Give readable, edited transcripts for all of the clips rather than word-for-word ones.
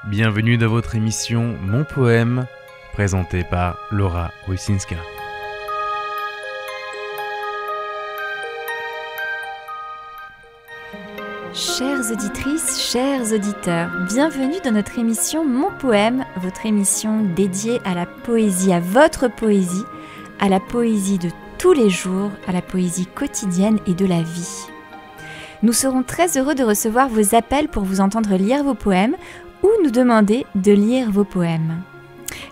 Bienvenue dans votre émission Mon Poème, présentée par Laura Rusinska. Chères auditrices, chers auditeurs, bienvenue dans notre émission Mon Poème, votre émission dédiée à la poésie, à votre poésie, à la poésie de tous les jours, à la poésie quotidienne et de la vie. Nous serons très heureux de recevoir vos appels pour vous entendre lire vos poèmes ou nous demander de lire vos poèmes.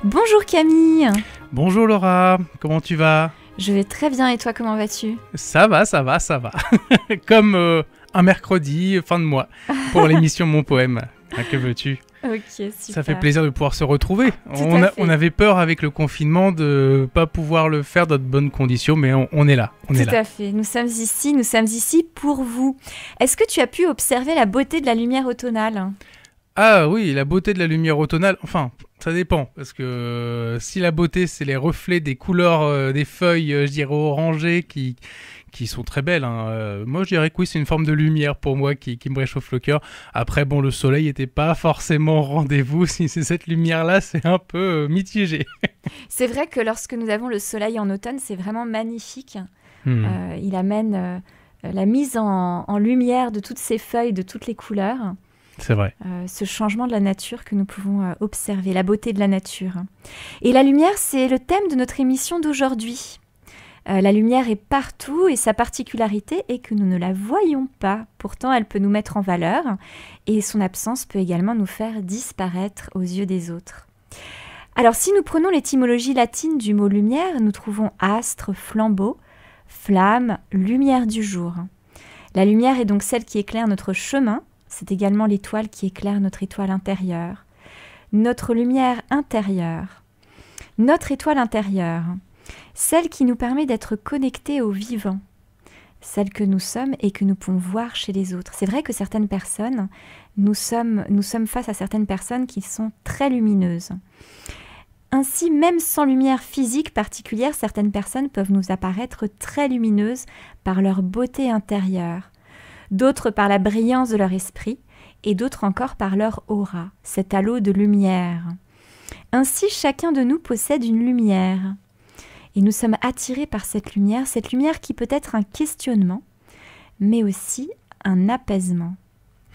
Bonjour Camille. Bonjour Laura, comment tu vas ? Je vais très bien et toi, comment vas-tu ? Ça va. Comme un mercredi, fin de mois, pour l'émission Mon Poème. Ah, que veux-tu ? Ok, super. Ça fait plaisir de pouvoir se retrouver. Tout à fait. On avait peur avec le confinement de pas pouvoir le faire dans de bonnes conditions, mais on est là. Tout à fait. Nous sommes ici pour vous. Est-ce que tu as pu observer la beauté de la lumière automnale ? Ah oui, la beauté de la lumière automnale, enfin, ça dépend, parce que si la beauté, c'est les reflets des couleurs des feuilles, je dirais orangées, qui sont très belles, hein. Moi, je dirais que oui, c'est une forme de lumière pour moi qui me réchauffe le cœur. Après, bon, le soleil n'était pas forcément au rendez-vous. Si c'est cette lumière-là, c'est un peu mitigé. C'est vrai que lorsque nous avons le soleil en automne, c'est vraiment magnifique. Il amène la mise en lumière de toutes ces feuilles, de toutes les couleurs. C'est vrai. Ce changement de la nature que nous pouvons observer, la beauté de la nature. Et la lumière, c'est le thème de notre émission d'aujourd'hui. La lumière est partout et sa particularité est que nous ne la voyons pas. Pourtant, elle peut nous mettre en valeur et son absence peut également nous faire disparaître aux yeux des autres. Alors, si nous prenons l'étymologie latine du mot lumière, nous trouvons astre, flambeau, flamme, lumière du jour. La lumière est donc celle qui éclaire notre chemin. C'est également l'étoile qui éclaire notre étoile intérieure. Notre lumière intérieure. Notre étoile intérieure. Celle qui nous permet d'être connectés au vivant. Celle que nous sommes et que nous pouvons voir chez les autres. C'est vrai que certaines personnes, nous sommes face à certaines personnes qui sont très lumineuses. Ainsi, même sans lumière physique particulière, certaines personnes peuvent nous apparaître très lumineuses par leur beauté intérieure. D'autres par la brillance de leur esprit, et d'autres encore par leur aura, cet halo de lumière. Ainsi, chacun de nous possède une lumière, et nous sommes attirés par cette lumière qui peut être un questionnement, mais aussi un apaisement.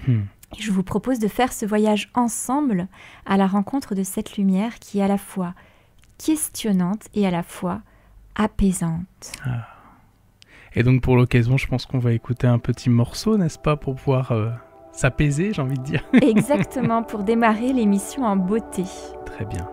Et je vous propose de faire ce voyage ensemble à la rencontre de cette lumière qui est à la fois questionnante et à la fois apaisante. Et donc pour l'occasion, je pense qu'on va écouter un petit morceau, n'est-ce pas, pour pouvoir s'apaiser, j'ai envie de dire. Exactement, pour démarrer l'émission en beauté. Très bien.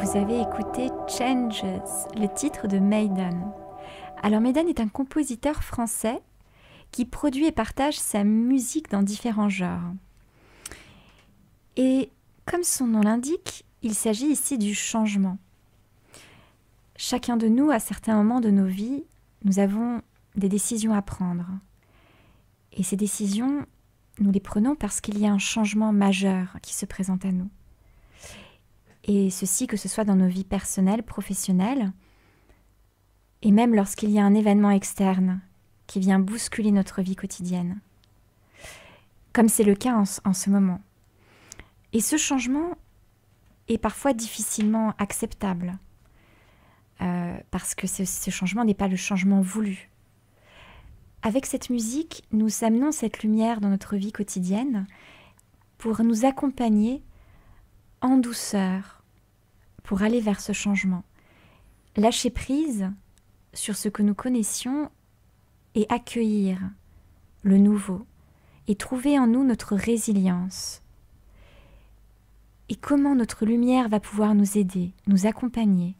vous avez écouté Changes, le titre de Maiden. Alors Maiden est un compositeur français qui produit et partage sa musique dans différents genres. Et comme son nom l'indique, il s'agit ici du changement. Chacun de nous, à certains moments de nos vies, nous avons des décisions à prendre. Et ces décisions, nous les prenons parce qu'il y a un changement majeur qui se présente à nous. Et ceci, que ce soit dans nos vies personnelles, professionnelles, et même lorsqu'il y a un événement externe qui vient bousculer notre vie quotidienne, comme c'est le cas en ce moment. Et ce changement est parfois difficilement acceptable, parce que ce changement n'est pas le changement voulu. Avec cette musique, nous amenons cette lumière dans notre vie quotidienne pour nous accompagner en douceur, pour aller vers ce changement. Lâcher prise sur ce que nous connaissions et accueillir le nouveau et trouver en nous notre résilience. Et comment notre lumière va pouvoir nous aider, nous accompagner.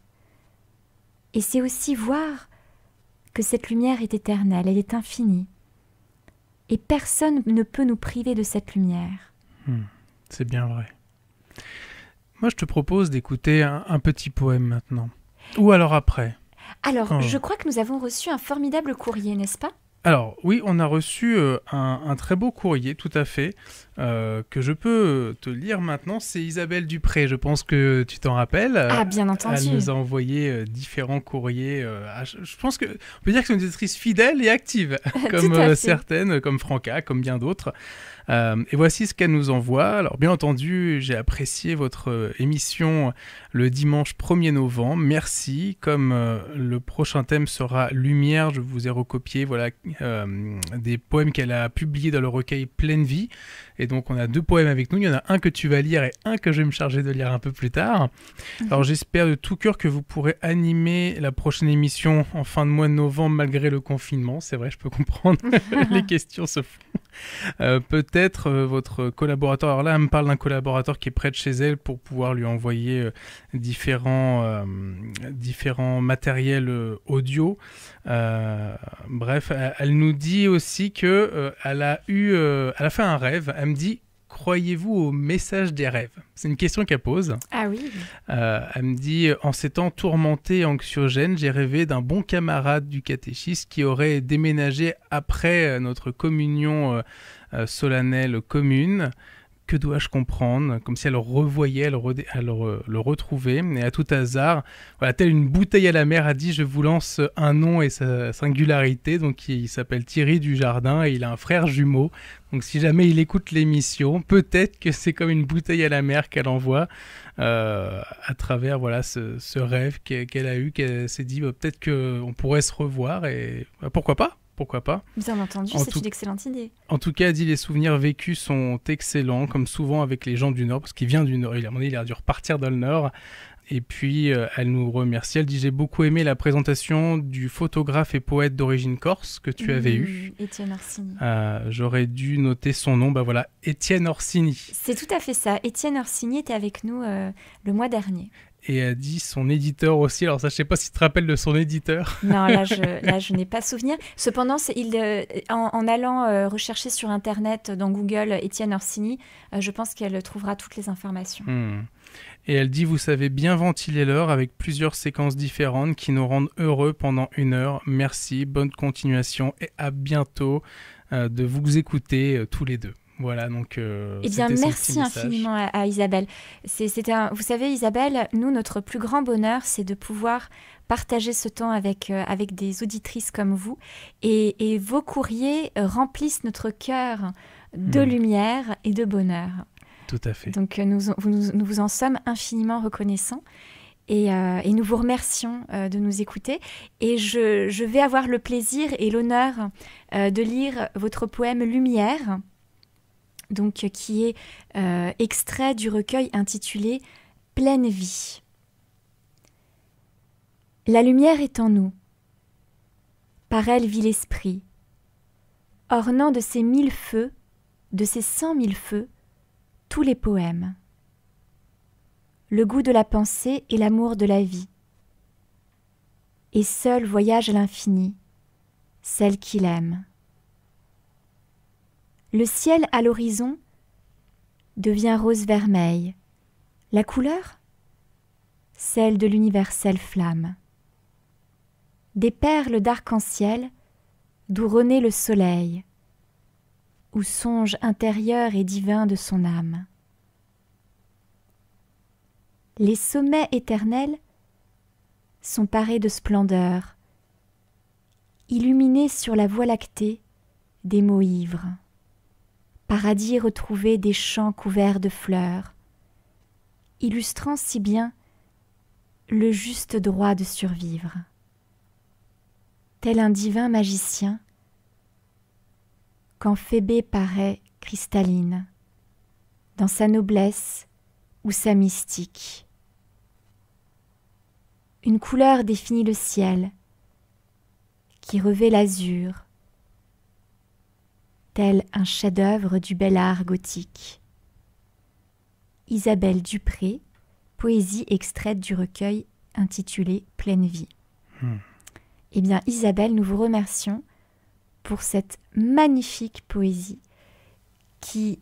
Et c'est aussi voir que cette lumière est éternelle, elle est infinie. Et personne ne peut nous priver de cette lumière. C'est bien vrai. Moi, je te propose d'écouter un petit poème maintenant. Ou alors après. Alors, je crois que nous avons reçu un formidable courrier, n'est-ce pas ? Alors, oui, on a reçu un très beau courrier, tout à fait, que je peux te lire maintenant. C'est Isabelle Dupré, je pense que tu t'en rappelles. Ah, bien entendu. Elle nous a envoyé différents courriers. Je pense qu'on peut dire que c'est une auditrice fidèle et active, comme certaines, comme Franca, comme bien d'autres. Et voici ce qu'elle nous envoie. Alors, bien entendu, j'ai apprécié votre émission le dimanche 1er novembre. Merci. Comme le prochain thème sera Lumière, je vous ai recopié des poèmes qu'elle a publiés dans le recueil Pleine Vie. Et donc, on a 2 poèmes avec nous. Il y en a un que tu vas lire et un que je vais me charger de lire un peu plus tard. Alors, j'espère de tout cœur que vous pourrez animer la prochaine émission en fin de mois de novembre malgré le confinement. C'est vrai, je peux comprendre. Les questions se font. Peut-être votre collaborateur, alors là elle me parle d'un collaborateur qui est près de chez elle pour pouvoir lui envoyer différents matériels audio. Bref, elle nous dit aussi que elle a fait un rêve. Elle me dit: croyez-vous au message des rêves? C'est une question qu'elle pose. Ah oui. Elle me dit: en ces temps tourmentés et anxiogènes, j'ai rêvé d'un bon camarade du catéchisme qui aurait déménagé après notre communion solennelle commune. Que dois-je comprendre? Comme si elle le revoyait, elle le retrouvait. Et à tout hasard, voilà, telle une bouteille à la mer, a dit: je vous lance un nom et sa singularité. Donc il s'appelle Thierry Dujardin et il a un frère jumeau. Donc si jamais il écoute l'émission, peut-être que c'est comme une bouteille à la mer qu'elle envoie à travers ce rêve qu'elle a eu, qu'elle s'est dit peut-être qu'on pourrait se revoir et pourquoi pas? Pourquoi pas? Bien entendu, c'est une excellente idée. En tout cas, elle dit: les souvenirs vécus sont excellents, comme souvent avec les gens du Nord, parce qu'il vient du Nord. Il a dû repartir dans le Nord. Et puis, elle nous remercie. Elle dit: j'ai beaucoup aimé la présentation du photographe et poète d'origine corse que tu avais eu. Étienne Orsini. J'aurais dû noter son nom. Voilà, Étienne Orsini. C'est tout à fait ça. Étienne Orsini était avec nous le mois dernier. Et elle dit son éditeur aussi. Alors ça, je ne sais pas si tu te rappelles de son éditeur. Non, là, je n'ai pas souvenir. Cependant, en allant rechercher sur Internet, dans Google, Étienne Orsini, je pense qu'elle trouvera toutes les informations. Et elle dit: vous savez bien ventiler l'heure avec plusieurs séquences différentes qui nous rendent heureux pendant 1 heure. Merci, bonne continuation et à bientôt de vous écouter tous les deux. Voilà, donc merci infiniment à Isabelle. Vous savez, Isabelle, nous, notre plus grand bonheur, c'est de pouvoir partager ce temps avec des auditrices comme vous. Et vos courriers remplissent notre cœur de lumière et de bonheur. Tout à fait. Donc, nous vous en sommes infiniment reconnaissants. Et nous vous remercions de nous écouter. Et je vais avoir le plaisir et l'honneur de lire votre poème Lumière, donc qui est extrait du recueil intitulé Pleine Vie. La lumière est en nous. Par elle vit l'esprit, ornant de ses 1000 feux, de ses 100 000 feux, tous les poèmes. le goût de la pensée et l'amour de la vie. Et seul voyage à l'infini, celle qu'il aime. Le ciel à l'horizon devient rose-vermeil. La couleur? Celle de l'universelle flamme. Des perles d'arc-en-ciel d'où renaît le soleil, où songe intérieur et divin de son âme. Les sommets éternels sont parés de splendeur, illuminés sur la voie lactée des mots ivres. Paradis retrouvé des champs couverts de fleurs, illustrant si bien le juste droit de survivre. Tel un divin magicien, quand Phébé paraît cristalline, dans sa noblesse ou sa mystique. Une couleur définit le ciel, qui revêt l'azur, tel un chef-d'œuvre du bel art gothique. Isabelle Dupré, poésie extraite du recueil intitulé Pleine vie. Eh bien, Isabelle, nous vous remercions pour cette magnifique poésie qui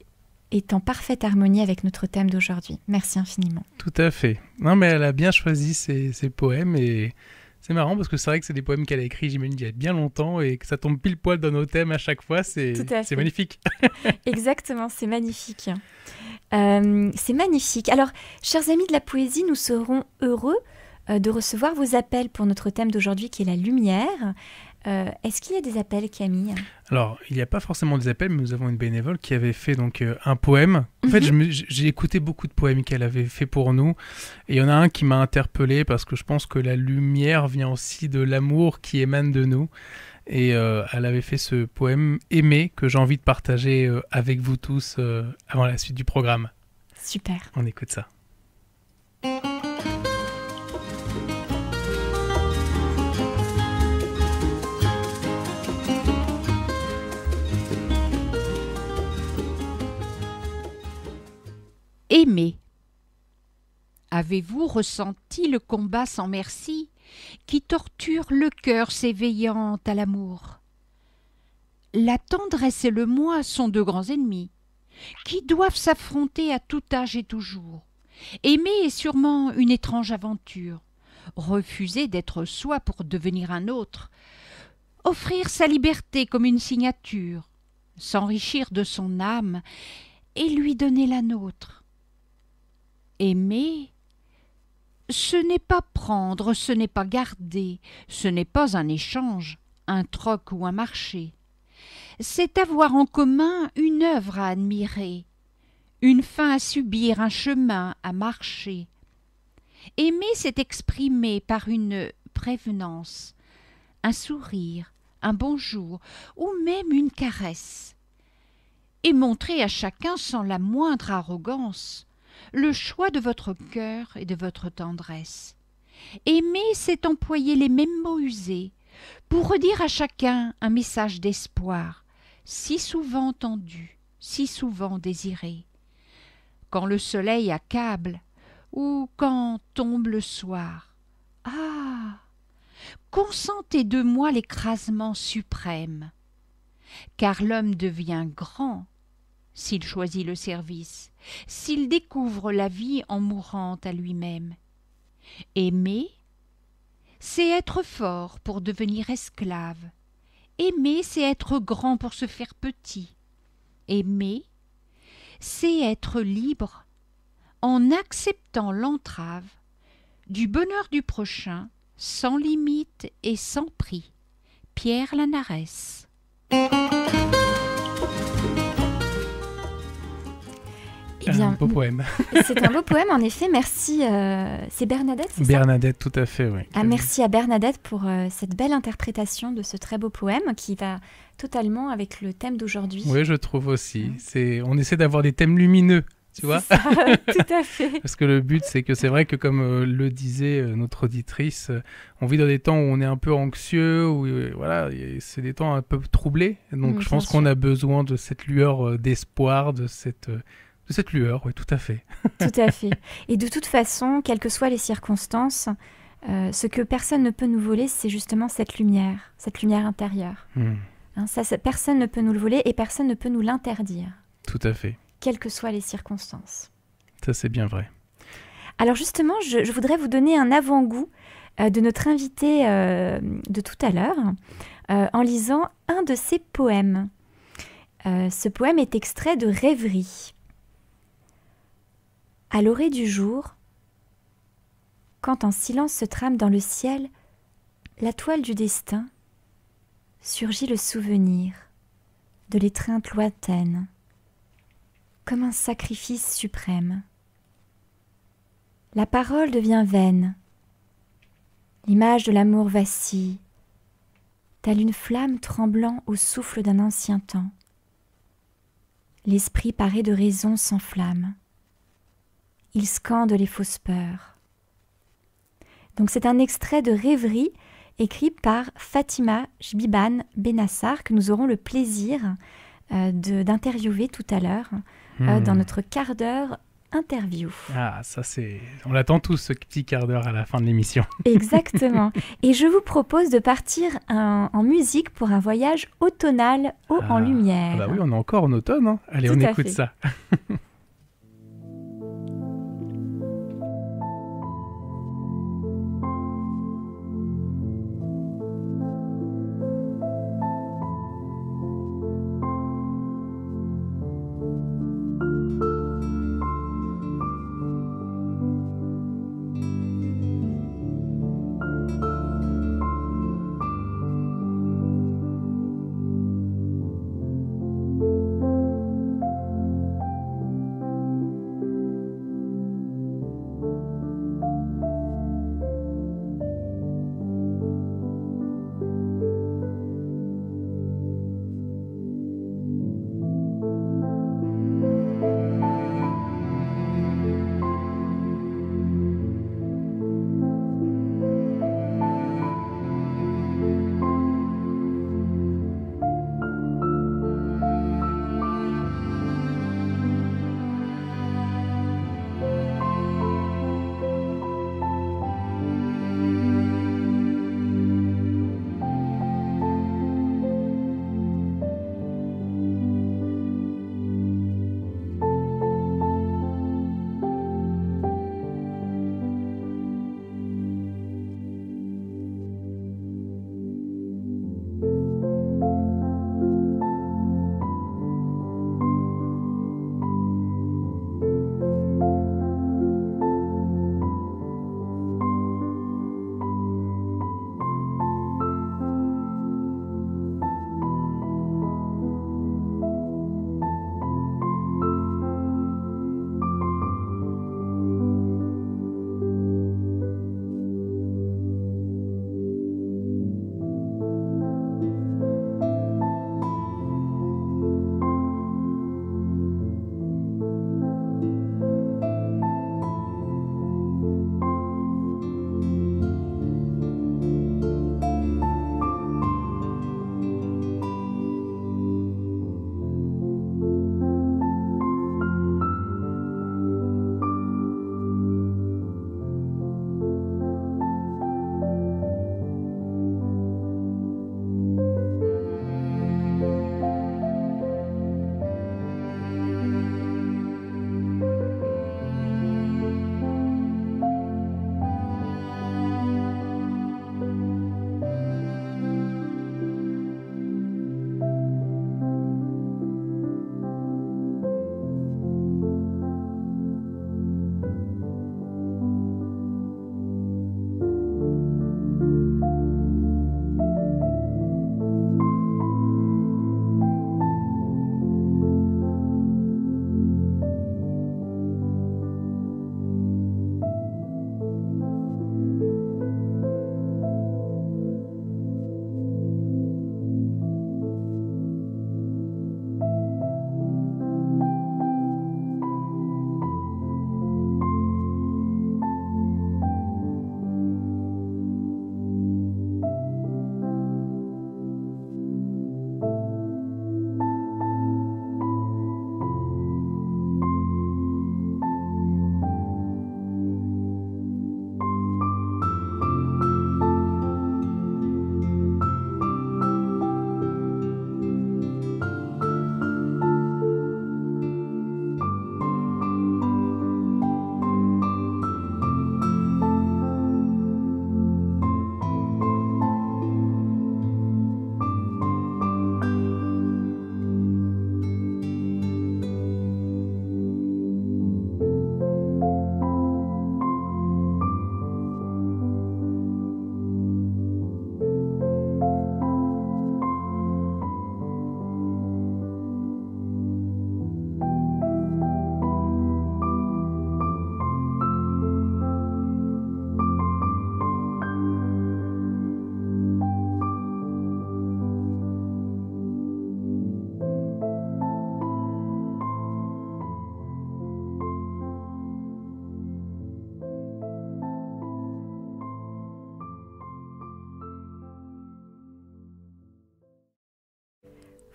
est en parfaite harmonie avec notre thème d'aujourd'hui. Merci infiniment. Tout à fait. Non, mais elle a bien choisi ses poèmes et c'est marrant parce que c'est vrai que c'est des poèmes qu'elle a écrits, j'imagine, il y a bien longtemps et que ça tombe pile poil dans nos thèmes à chaque fois. C'est magnifique. Exactement, c'est magnifique. C'est magnifique. Alors, chers amis de la poésie, nous serons heureux de recevoir vos appels pour notre thème d'aujourd'hui qui est la lumière. Est-ce qu'il y a des appels, Camille ? Alors, il n'y a pas forcément des appels, mais nous avons une bénévole qui avait fait donc un poème. En fait, j'ai écouté beaucoup de poèmes qu'elle avait fait pour nous. Et il y en a un qui m'a interpellé parce que je pense que la lumière vient aussi de l'amour qui émane de nous. Et elle avait fait ce poème « Aimer » que j'ai envie de partager avec vous tous avant la suite du programme. Super. On écoute ça. Aimer. Avez-vous ressenti le combat sans merci qui torture le cœur s'éveillant à l'amour? La tendresse et le moi sont deux grands ennemis qui doivent s'affronter à tout âge et toujours. Aimer est sûrement une étrange aventure. Refuser d'être soi pour devenir un autre. Offrir sa liberté comme une signature. S'enrichir de son âme et lui donner la nôtre. Aimer, ce n'est pas prendre, ce n'est pas garder, ce n'est pas un échange, un troc ou un marché. C'est avoir en commun une œuvre à admirer, une fin à subir, un chemin à marcher. Aimer, c'est exprimer par une prévenance, un sourire, un bonjour ou même une caresse. Et montrer à chacun sans la moindre arrogance le choix de votre cœur et de votre tendresse. Aimer, c'est employer les mêmes mots usés pour redire à chacun un message d'espoir, si souvent entendu, si souvent désiré. Quand le soleil accable ou quand tombe le soir, ah, consentez de moi l'écrasement suprême, car l'homme devient grand s'il choisit le service, s'il découvre la vie en mourant à lui-même. Aimer, c'est être fort pour devenir esclave. Aimer, c'est être grand pour se faire petit. Aimer, c'est être libre en acceptant l'entrave du bonheur du prochain sans limite et sans prix. Pierre Lanarès. Eh bien, un beau poème. C'est un beau poème, en effet. Merci. C'est Bernadette, c'est ça ? Bernadette, tout à fait, oui. Merci à Bernadette pour cette belle interprétation de ce très beau poème qui va totalement avec le thème d'aujourd'hui. Oui, je trouve aussi. On essaie d'avoir des thèmes lumineux, tu vois. Ça, tout à fait. Parce que le but, c'est que c'est vrai que comme le disait notre auditrice, on vit dans des temps où on est un peu anxieux, où voilà, c'est des temps un peu troublés. Donc je pense qu'on a besoin de cette lueur d'espoir, de Cette lueur, oui, tout à fait. Tout à fait. Et de toute façon, quelles que soient les circonstances, ce que personne ne peut nous voler, c'est justement cette lumière intérieure. Hein, ça, personne ne peut nous le voler et personne ne peut nous l'interdire. Tout à fait. Quelles que soient les circonstances. Ça, c'est bien vrai. Alors justement, je voudrais vous donner un avant-goût de notre invité de tout à l'heure en lisant un de ses poèmes. Ce poème est extrait de Rêverie. À l'orée du jour, quand en silence se trame dans le ciel la toile du destin, surgit le souvenir de l'étreinte lointaine, comme un sacrifice suprême. La parole devient vaine, l'image de l'amour vacille, telle une flamme tremblant au souffle d'un ancien temps. L'esprit paré de raison s'enflamme. Il scande les fausses peurs. Donc c'est un extrait de Rêverie écrit par Fatima Jbiban Benassar que nous aurons le plaisir d'interviewer tout à l'heure dans notre quart d'heure interview. Ah, ça c'est... On l'attend tous, ce petit quart d'heure à la fin de l'émission. Exactement. Et je vous propose de partir en musique pour un voyage automnal haut en lumière. Ah bah oui, on est encore en automne. Hein. Allez, Tout on à écoute fait. ça.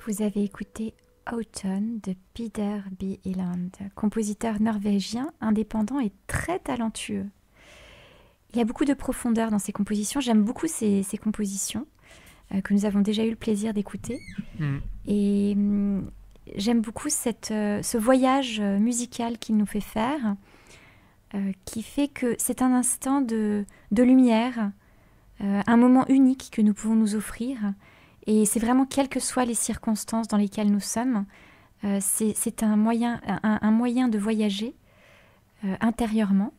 Vous avez écouté Autumn de Peter B. Eland, compositeur norvégien, indépendant et très talentueux. Il y a beaucoup de profondeur dans ses compositions. J'aime beaucoup ses compositions que nous avons déjà eu le plaisir d'écouter. Et j'aime beaucoup ce voyage musical qu'il nous fait faire, qui fait que c'est un instant de lumière, un moment unique que nous pouvons nous offrir. Et c'est vraiment, quelles que soient les circonstances dans lesquelles nous sommes, c'est un moyen de voyager intérieurement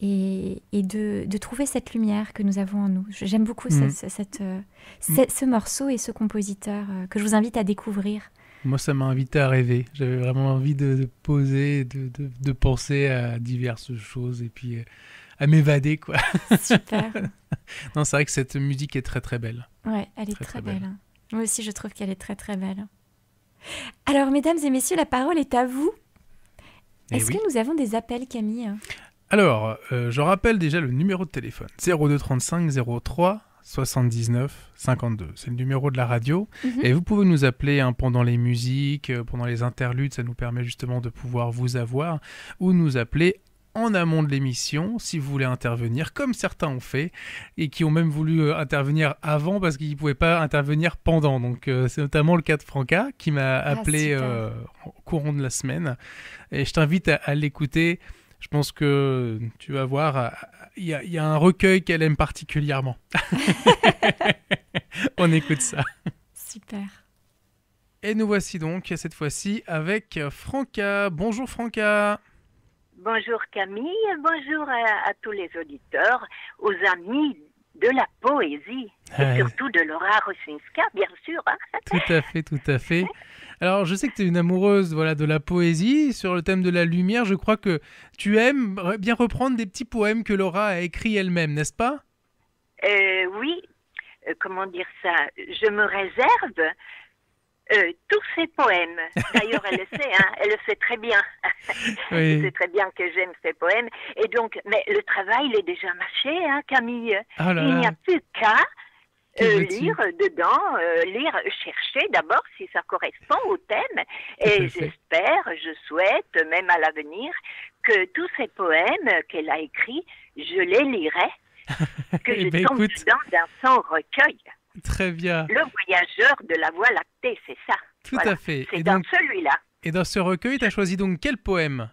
et de trouver cette lumière que nous avons en nous. J'aime beaucoup ce morceau et ce compositeur que je vous invite à découvrir. Moi, ça m'a invité à rêver. J'avais vraiment envie de poser, de penser à diverses choses et puis à m'évader, quoi. Super. Non, c'est vrai que cette musique est très très belle. Ouais, elle est très belle. Moi aussi, je trouve qu'elle est très très belle. Alors, mesdames et messieurs, la parole est à vous. Est-ce que nous avons des appels, Camille ? Alors, je rappelle déjà le numéro de téléphone. 02 35 03 79 52. C'est le numéro de la radio. Et vous pouvez nous appeler pendant les musiques, pendant les interludes. Ça nous permet justement de pouvoir vous avoir. Ou nous appeler en amont de l'émission, si vous voulez intervenir, comme certains ont fait, et qui ont même voulu intervenir avant parce qu'ils ne pouvaient pas intervenir pendant. Donc c'est notamment le cas de Franca, qui m'a appelé au courant de la semaine. Et je t'invite à l'écouter. Je pense que tu vas voir, il y a un recueil qu'elle aime particulièrement. On écoute ça. Super. Et nous voici donc, cette fois-ci, avec Franca. Bonjour Franca. Bonjour Camille, bonjour à tous les auditeurs, aux amis de la poésie, et surtout de Laura Rosinska, bien sûr. Hein. Tout à fait, tout à fait. Alors, je sais que tu es une amoureuse de la poésie. Sur le thème de la lumière, je crois que tu aimes bien reprendre des petits poèmes que Laura a écrits elle-même, n'est-ce pas ? Oui, comment dire ça ? Je me réserve tous ces poèmes. D'ailleurs, elle le sait, hein, elle le sait très bien. Oui. Elle sait très bien que j'aime ces poèmes. Et donc, mais le travail, il est déjà mâché, hein, Camille. Oh là il n'y a plus qu'à lire dedans, chercher d'abord si ça correspond au thème. Et j'espère, je souhaite, même à l'avenir, que tous ces poèmes qu'elle a écrits, je les lirai, que je tombe dedans dans son recueil. Très bien. Le voyageur de la Voie lactée, c'est ça. Tout à fait. C'est dans celui-là. Et dans ce recueil, tu as choisi donc quel poème ?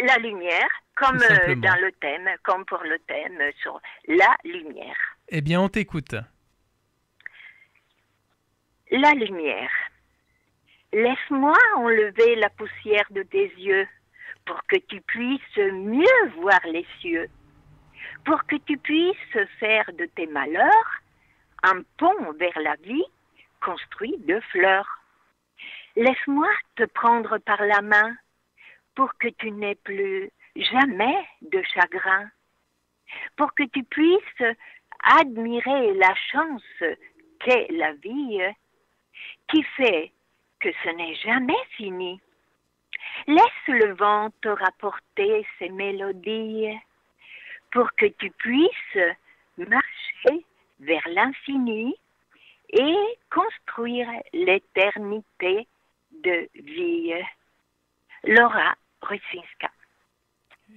La lumière, comme dans le thème, comme pour le thème sur la lumière. Eh bien, on t'écoute. La lumière. Laisse-moi enlever la poussière de tes yeux pour que tu puisses mieux voir les cieux, pour que tu puisses faire de tes malheurs un pont vers la vie construit de fleurs. Laisse-moi te prendre par la main pour que tu n'aies plus jamais de chagrin, pour que tu puisses admirer la chance qu'est la vie, qui fait que ce n'est jamais fini. Laisse le vent te rapporter ses mélodies pour que tu puisses marcher vers l'infini et construire l'éternité de vie. Laura Rosinska.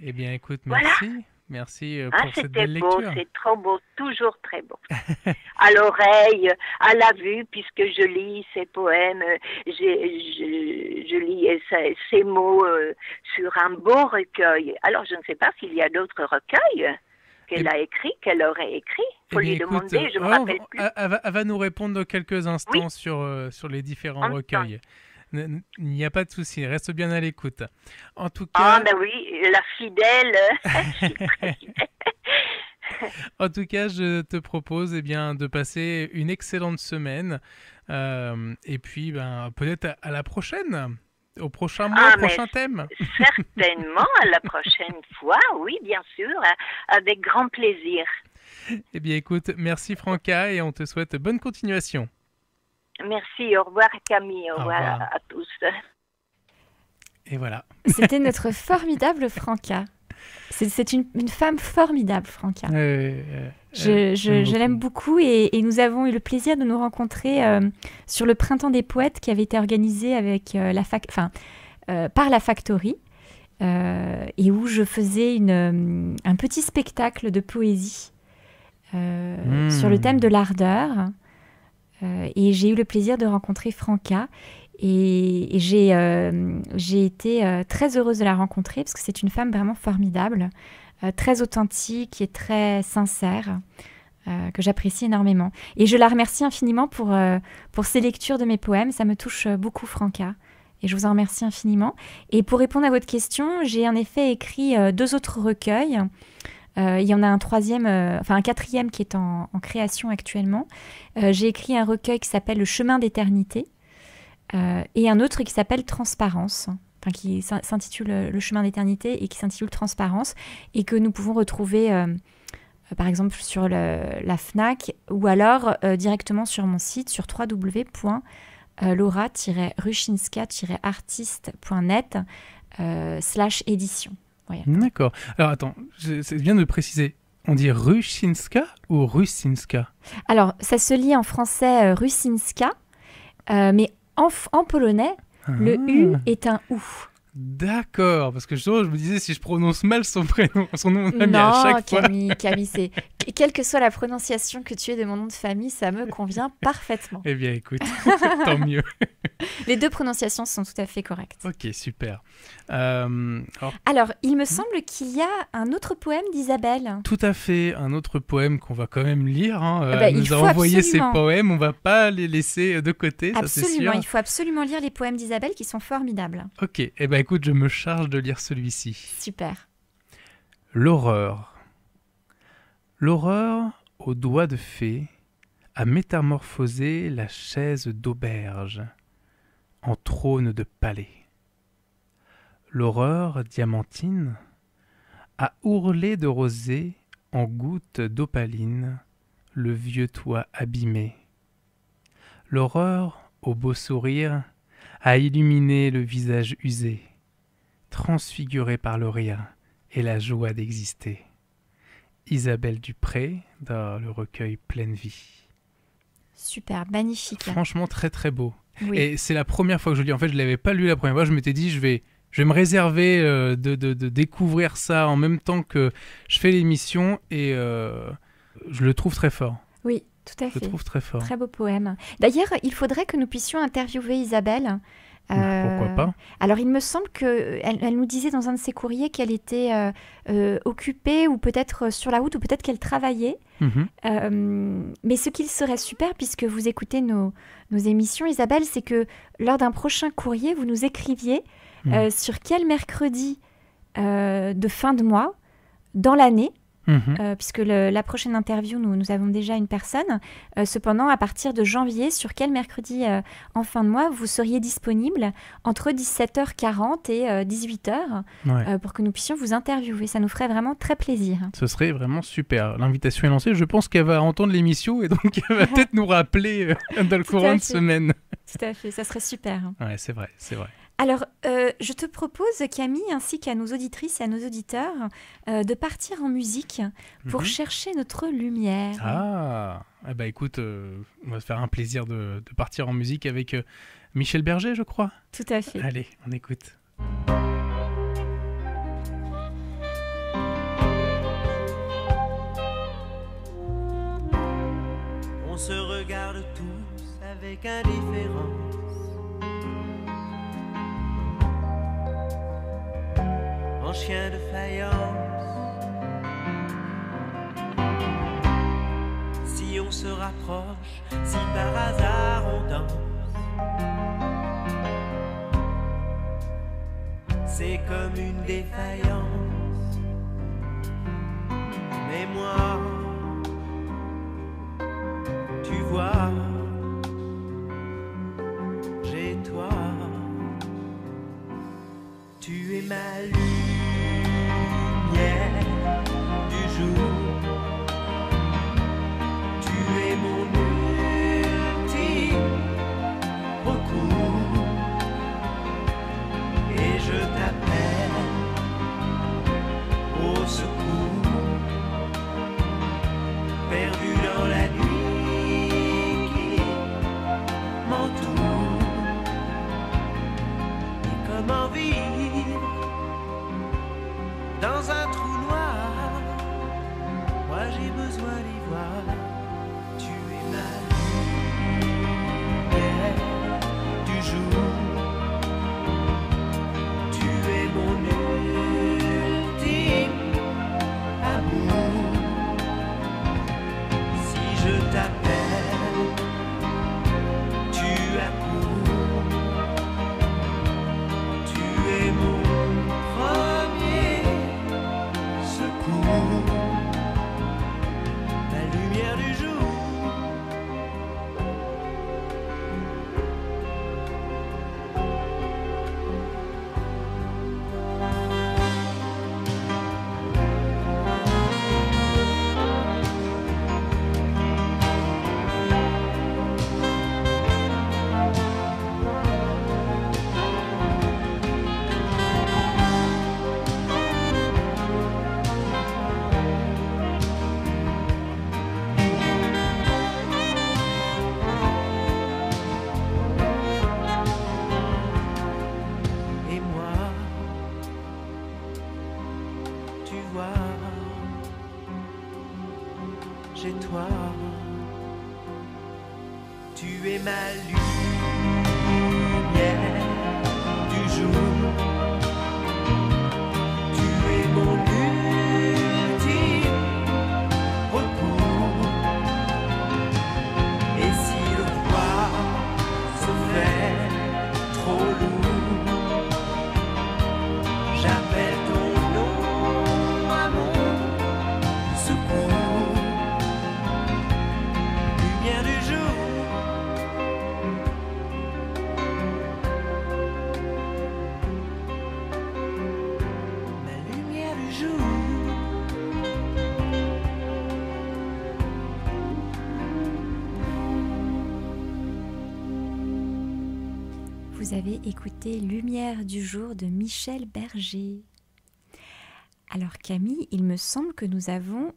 Eh bien, écoute, merci. Voilà. Merci pour cette belle lecture. C'était beau, c'est trop beau, toujours très beau. À l'oreille, à la vue, puisque je lis ces poèmes, je lis ces mots sur un beau recueil. Alors, je ne sais pas s'il y a d'autres recueils qu'elle a écrit, qu'elle aurait écrit. Il faut lui demander, je ne me rappelle plus. Elle va nous répondre dans quelques instants sur les différents recueils. Il n'y a pas de souci, reste bien à l'écoute. En tout cas... Ah ben oui, la fidèle. En tout cas, je te propose de passer une excellente semaine. Et puis, peut-être à la prochaine, au prochain mois, au prochain thème. Certainement, à la prochaine fois, oui, bien sûr, avec grand plaisir. Eh bien, écoute, merci Franca et on te souhaite bonne continuation. Merci, au revoir Camille, au revoir à tous. Et voilà. C'était notre formidable Franca. C'est une femme formidable, Franca. Je l'aime beaucoup et nous avons eu le plaisir de nous rencontrer sur le Printemps des Poètes qui avait été organisé avec par la Factory et où je faisais un petit spectacle de poésie sur le thème de l'ardeur. Et j'ai eu le plaisir de rencontrer Franca et j'ai été très heureuse de la rencontrer parce que c'est une femme vraiment formidable, très authentique et très sincère, que j'apprécie énormément. Et je la remercie infiniment pour ses lectures de mes poèmes. Ça me touche beaucoup, Franca, et je vous en remercie infiniment. Et pour répondre à votre question, j'ai en effet écrit 2 autres recueils. Il y en a un quatrième qui est en création actuellement. J'ai écrit un recueil qui s'appelle Le chemin d'éternité et un autre qui s'appelle Transparence, qui s'intitule Le chemin d'éternité et qui s'intitule Transparence et que nous pouvons retrouver par exemple sur la Fnac ou alors directement sur mon site sur www.laura-ruchinska-artiste.net/édition. Ouais. D'accord. Alors attends, c'est bien de préciser. On dit Ruchinska ou Rusinska? Alors, ça se lit en français Rusinska, mais en polonais, le U est un OU. D'accord, parce que je me disais si je prononce mal son nom de famille à chaque fois. Non, Camille, quelle que soit la prononciation que tu aies de mon nom de famille, ça me convient parfaitement. Eh bien, écoute, tant mieux. Les 2 prononciations sont tout à fait correctes. Ok, super. Alors, il me semble qu'il y a un autre poème d'Isabelle. Tout à fait, un autre poème qu'on va quand même lire. Elle nous a envoyé ses poèmes, on va pas les laisser de côté, ça c'est sûr. Absolument, il faut absolument lire les poèmes d'Isabelle qui sont formidables. Ok, eh ben écoute, je me charge de lire celui-ci. Super. L'horreur. L'horreur, aux doigts de fée, a métamorphosé la chaise d'auberge en trône de palais. L'horreur diamantine a ourlé de rosée en gouttes d'opaline le vieux toit abîmé. L'horreur, au beau sourire, a illuminé le visage usé, transfiguré par le rire et la joie d'exister. Isabelle Dupré, dans le recueil Pleine Vie. Super, magnifique. Franchement, très très beau. Oui. Et c'est la première fois que je le lis. En fait, je ne l'avais pas lu la première fois. Je m'étais dit, je vais me réserver de découvrir ça en même temps que je fais l'émission. Et je le trouve très fort. Oui, tout à fait. Je le trouve très fort. Très beau poème. D'ailleurs, il faudrait que nous puissions interviewer Isabelle. Pourquoi pas? Alors, il me semble qu'elle nous disait dans un de ses courriers qu'elle était occupée ou peut-être sur la route ou peut-être qu'elle travaillait. Mais ce qu'il serait super, puisque vous écoutez nos émissions, Isabelle, c'est que lors d'un prochain courrier, vous nous écriviez sur quel mercredi de fin de mois, dans l'année, puisque la prochaine interview, nous avons déjà une personne. Cependant, à partir de janvier, sur quel mercredi en fin de mois, vous seriez disponible entre 17h40 et 18h pour que nous puissions vous interviewer. Ça nous ferait vraiment très plaisir. Ce serait vraiment super. L'invitation est lancée. Je pense qu'elle va entendre l'émission et donc elle va peut-être nous rappeler dans le courant de semaine. Tout à fait, ça serait super. Ouais, c'est vrai, c'est vrai. Alors, je te propose, Camille, ainsi qu'à nos auditrices et à nos auditeurs, de partir en musique pour chercher notre lumière. Ah, eh ben, écoute, on va se faire un plaisir de partir en musique avec Michel Berger, je crois. Tout à fait. Allez, on écoute. On se regarde tous avec indifférence. En chien de faïence. Si on se rapproche, si par hasard on danse, c'est comme une défaillance. Mais moi, tu vois, j'ai toi, tu es ma lumière du jour, tu es mon ultime recours, et je t'appelle au secours, besoin d'y voir. Tu es ma lumière du jour. Tu es mon ultime amour. Si je t'appelle, tu accours. Tu es mon premier secours, la lumière du jour. Et moi, tu vois, j'ai toi. Tu es ma lumière du jour. Tu es mon ultime recours. Et si le poids se fait trop lourd, j'appelle ton nom à mon secours. Lumière du jour. Ma lumière du jour. Vous avez écouté Lumière du jour de Michel Berger. Alors Camille, il me semble que nous avons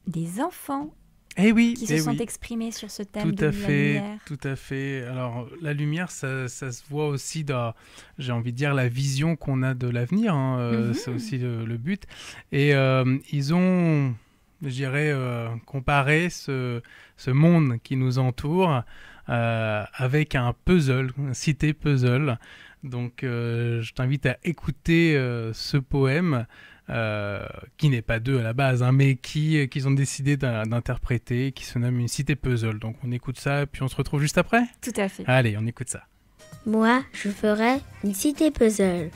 des enfants Eh oui, qui se eh sont oui. exprimés sur ce thème Tout de à la fait, lumière. tout à fait. Alors, la lumière, ça se voit aussi dans, j'ai envie de dire, la vision qu'on a de l'avenir. Hein, c'est aussi le but. Et ils ont, je dirais, comparé ce monde qui nous entoure avec un puzzle, un cité puzzle. Donc, je t'invite à écouter ce poème. Qui n'est pas d'eux à la base, hein, mais qu'ils ont décidé d'interpréter, qui se nomme une cité puzzle. Donc on écoute ça, puis on se retrouve juste après. Tout à fait. Allez, on écoute ça. Moi, je ferais une cité puzzle.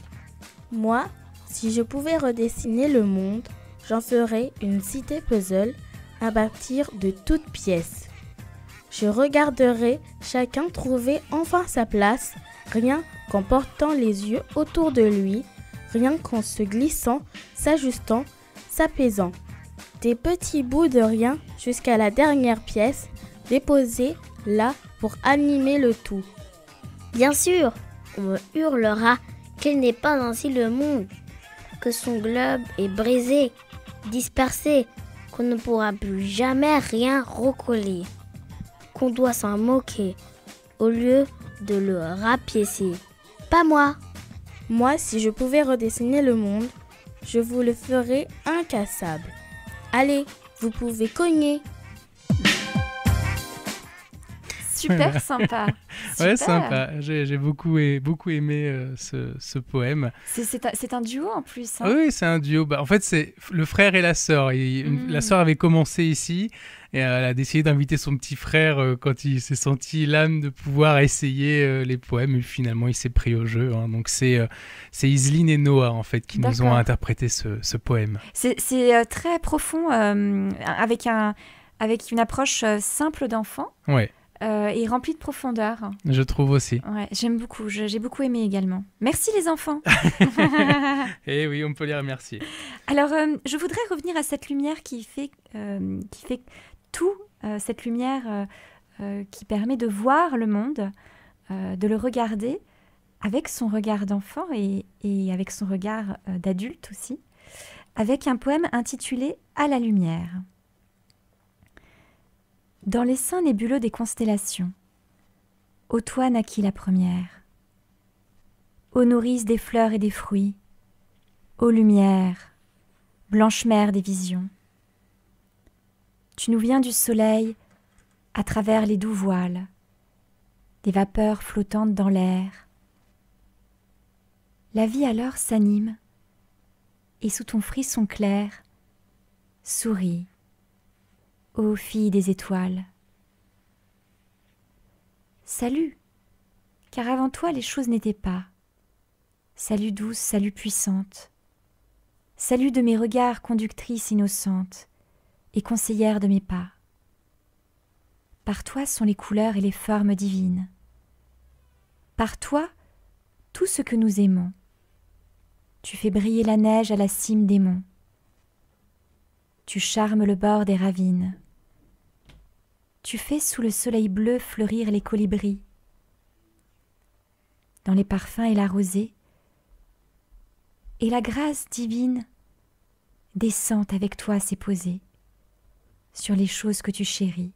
Moi, si je pouvais redessiner le monde, j'en ferais une cité puzzle à bâtir de toutes pièces. Je regarderais chacun trouver enfin sa place, rien qu'en portant les yeux autour de lui, rien qu'en se glissant, s'ajustant, s'apaisant. Des petits bouts de rien jusqu'à la dernière pièce, déposée là pour animer le tout. Bien sûr, on me hurlera qu'il n'est pas ainsi le monde, que son globe est brisé, dispersé, qu'on ne pourra plus jamais rien recoller, qu'on doit s'en moquer au lieu de le rapiécer. Pas moi. Moi, si je pouvais redessiner le monde, je vous le ferais incassable. Allez, vous pouvez cogner. Super sympa. Ouais, Super. sympa. J'ai beaucoup aimé ce poème. C'est un duo en plus. Hein. Oui, c'est un duo. Bah, en fait, c'est le frère et la sœur. La sœur avait commencé ici et elle a décidé d'inviter son petit frère quand il s'est senti l'âme de pouvoir essayer les poèmes. Et finalement, il s'est pris au jeu. Hein. Donc, c'est Iseline et Noah, en fait, qui nous ont D'accord. interprété ce poème. C'est très profond, avec une approche simple d'enfant Ouais, et remplie de profondeur. je trouve aussi. Ouais, j'aime beaucoup. J'ai beaucoup aimé également. Merci les enfants. Et oui, on peut les remercier. Alors, je voudrais revenir à cette lumière qui fait tout, cette lumière qui permet de voir le monde, de le regarder avec son regard d'enfant et avec son regard d'adulte aussi, avec un poème intitulé « À la lumière ». Dans les seins nébuleux des constellations, ô toi naquit la première, ô nourrice des fleurs et des fruits, ô lumière, blanche mère des visions. Tu nous viens du soleil à travers les doux voiles, des vapeurs flottantes dans l'air. La vie alors s'anime, et sous ton frisson clair, sourit, ô fille des étoiles. Salut, car avant toi les choses n'étaient pas. Salut douce, salut puissante. Salut de mes regards conductrice innocente et conseillère de mes pas. Par toi sont les couleurs et les formes divines. Par toi, tout ce que nous aimons. Tu fais briller la neige à la cime des monts. Tu charmes le bord des ravines. Tu fais sous le soleil bleu fleurir les colibris. Dans les parfums et la rosée, et la grâce divine descend avec toi s'est posée sur les choses que tu chéris.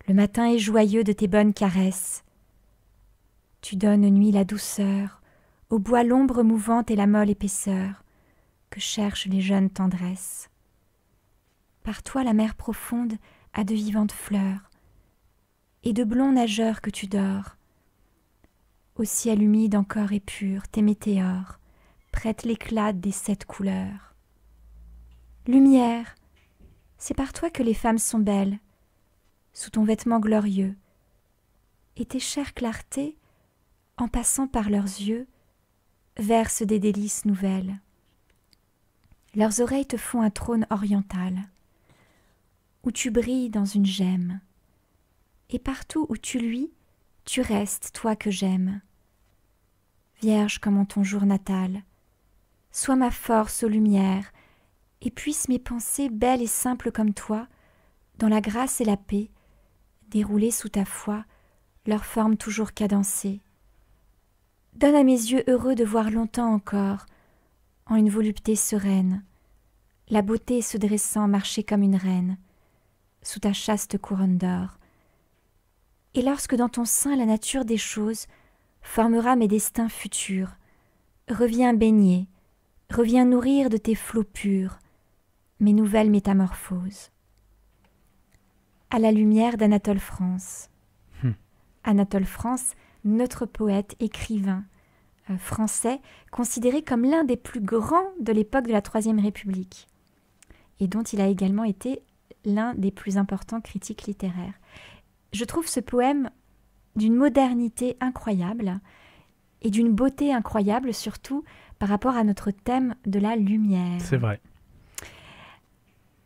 Le matin est joyeux de tes bonnes caresses. Tu donnes nuit la douceur, au bois l'ombre mouvante et la molle épaisseur que cherchent les jeunes tendresses. Par toi la mer profonde a de vivantes fleurs et de blonds nageurs que tu dors. Au ciel humide encore et pur, tes météores prêtent l'éclat des 7 couleurs. Lumière, c'est par toi que les femmes sont belles, sous ton vêtement glorieux, et tes chères clartés, en passant par leurs yeux, versent des délices nouvelles. Leurs oreilles te font un trône oriental, où tu brilles dans une gemme, et partout où tu luis, tu restes, toi que j'aime. Vierge comme en ton jour natal, sois ma force aux lumières, et puissent mes pensées belles et simples comme toi, dans la grâce et la paix, dérouler sous ta foi leur forme toujours cadencée. Donne à mes yeux heureux de voir longtemps encore, en une volupté sereine, la beauté se dressant marcher comme une reine, sous ta chaste couronne d'or. Et lorsque dans ton sein la nature des choses formera mes destins futurs, reviens baigner, reviens nourrir de tes flots purs mes nouvelles métamorphoses. À la lumière d'Anatole France. Anatole France, notre poète, écrivain français, considéré comme l'un des plus grands de l'époque de la Troisième République, et dont il a également été l'un des plus importants critiques littéraires. Je trouve ce poème d'une modernité incroyable et d'une beauté incroyable, surtout par rapport à notre thème de la lumière. C'est vrai.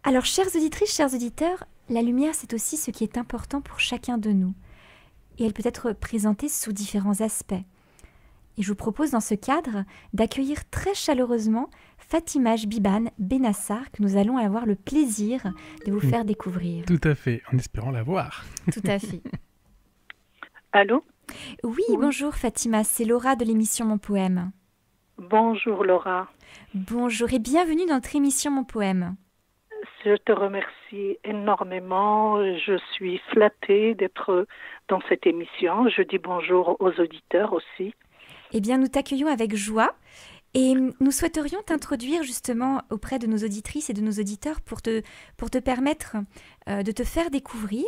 Alors, chères auditrices, chers auditeurs, la lumière, c'est aussi ce qui est important pour chacun de nous. Et elle peut être présentée sous différents aspects. Et je vous propose dans ce cadre d'accueillir très chaleureusement Fatima Biban Benassar, que nous allons avoir le plaisir de vous faire découvrir. Tout à fait, en espérant la voir. Tout à fait. Allô? Oui, bonjour Fatima, c'est Laura de l'émission Mon Poème. Bonjour Laura. Bonjour et bienvenue dans notre émission Mon Poème. Je te remercie énormément. Je suis flattée d'être dans cette émission. Je dis bonjour aux auditeurs aussi. Eh bien, nous t'accueillons avec joie et nous souhaiterions t'introduire justement auprès de nos auditrices et de nos auditeurs pour te permettre de te faire découvrir.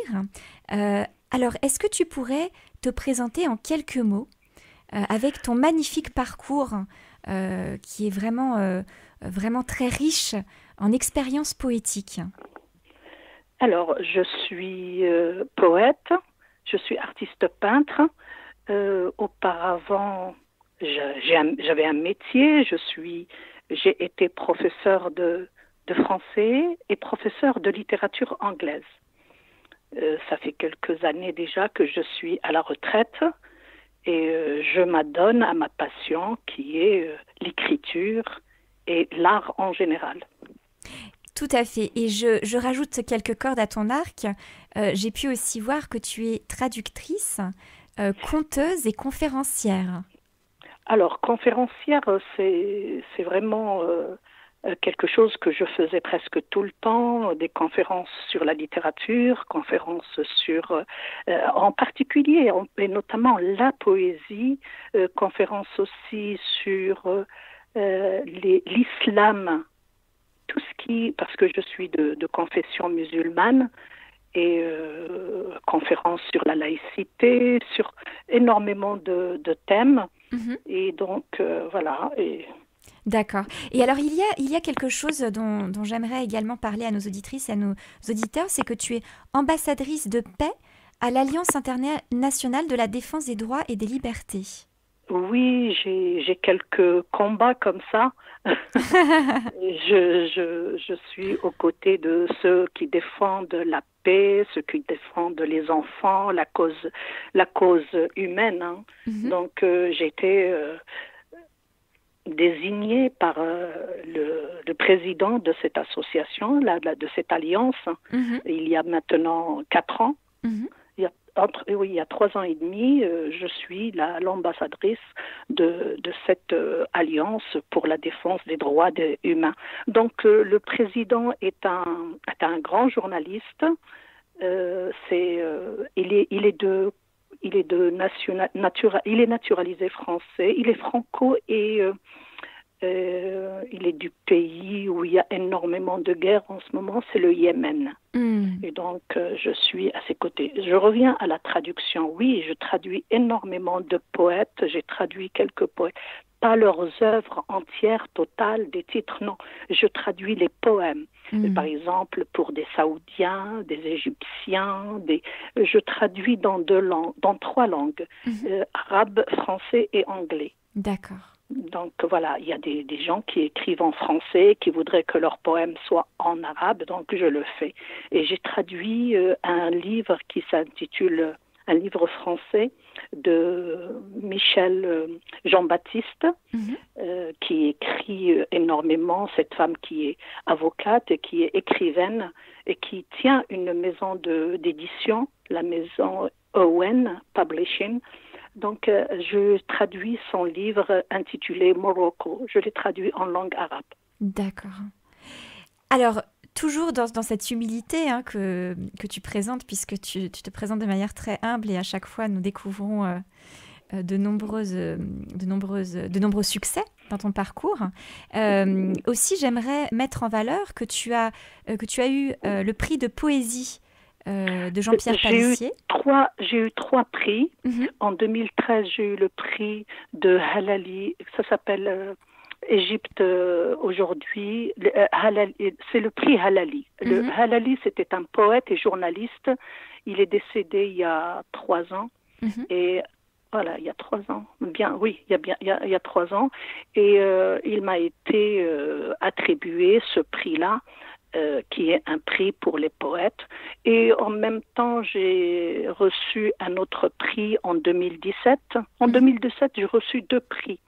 Alors, est-ce que tu pourrais te présenter en quelques mots avec ton magnifique parcours qui est vraiment très riche en expériences poétiques? Alors, je suis poète, je suis artiste peintre. Auparavant, j'avais un métier. J'ai été professeur de français et professeur de littérature anglaise. Ça fait quelques années déjà que je suis à la retraite et je m'adonne à ma passion qui est l'écriture et l'art en général. Tout à fait. Et je rajoute quelques cordes à ton arc. J'ai pu aussi voir que tu es traductrice, conteuse et conférencière. Alors, conférencière, c'est vraiment quelque chose que je faisais presque tout le temps, des conférences sur la littérature, conférences sur, en particulier, et notamment la poésie, conférences aussi sur l'islam tout ce qui, parce que je suis de confession musulmane, et conférences sur la laïcité, sur énormément de thèmes. Et donc, voilà. Et... D'accord. Et alors, il y a quelque chose dont j'aimerais également parler à nos auditrices et à nos auditeurs, c'est que tu es ambassadrice de paix à l'Alliance internationale de la défense des droits et des libertés. Oui, j'ai quelques combats comme ça. Je suis aux côtés de ceux qui défendent la paix, ceux qui défendent les enfants, la cause humaine. Hein. Donc, j'ai été désignée par le président de cette association, de cette alliance, il y a maintenant 4 ans. Il y a 3 ans et demi, je suis l'ambassadrice de cette alliance pour la défense des droits humains. Donc, le président est un grand journaliste. Il est naturalisé français. Il est franco et il est du pays où il y a énormément de guerres en ce moment, c'est le Yémen. Et donc, je suis à ses côtés. Je reviens à la traduction. Oui, je traduis énormément de poètes. J'ai traduit quelques poètes. Pas leurs œuvres entières, totales, des titres, non. Je traduis les poèmes. Par exemple, pour des Saoudiens, des Égyptiens, je traduis dans 3 langues, arabe, français et anglais. D'accord. Donc voilà, il y a des gens qui écrivent en français, qui voudraient que leurs poèmes soient en arabe, donc je le fais. Et j'ai traduit un livre qui s'intitule, un livre français de Michel Jean-Baptiste, qui écrit énormément, cette femme qui est avocate et qui est écrivaine et qui tient une maison d'édition, la maison Owen Publishing. Donc, je traduis son livre intitulé Morocco. Je l'ai traduit en langue arabe. D'accord. Alors, toujours dans cette humilité que tu présentes, puisque tu te présentes de manière très humble et à chaque fois, nous découvrons de nombreux succès dans ton parcours. Aussi, j'aimerais mettre en valeur que tu as eu le prix de poésie de Jean-Pierre Palissier. J'ai eu 3 prix. En 2013, j'ai eu le prix de Halali. Ça s'appelle Égypte aujourd'hui. C'est le prix Halali. Le Halali, c'était un poète et journaliste. Il est décédé il y a 3 ans. Et voilà, il y a 3 ans. Il y a 3 ans. Et il m'a été attribué ce prix-là. Qui est un prix pour les poètes. Et en même temps, j'ai reçu un autre prix en 2017. En 2017, j'ai reçu 2 prix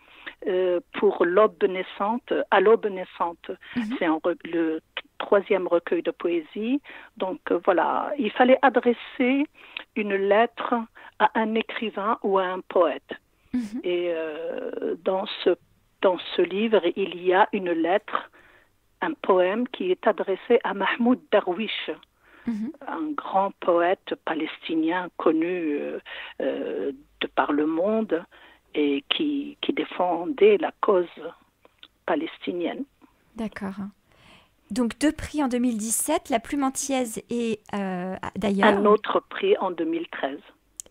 pour l'aube naissante, à l'aube naissante. C'est le 3e recueil de poésie. Donc voilà, il fallait adresser une lettre à un écrivain ou à un poète. Et dans ce livre, il y a une lettre, un poème qui est adressé à Mahmoud Darwish, un grand poète palestinien connu de par le monde et qui défendait la cause palestinienne. D'accord. Donc 2 prix en 2017, la Plume Antillaise et d'ailleurs... Un autre prix en 2013.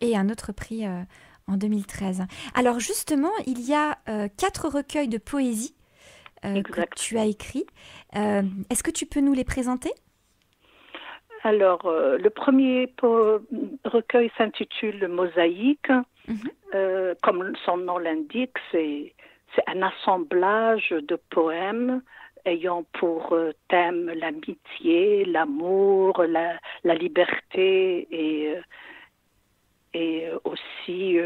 Et un autre prix en 2013. Alors justement, il y a 4 recueils de poésie que tu as écrit. Est-ce que tu peux nous les présenter ? Alors, le premier recueil s'intitule Mosaïque. Comme son nom l'indique, c'est un assemblage de poèmes ayant pour thème l'amitié, l'amour, la liberté et aussi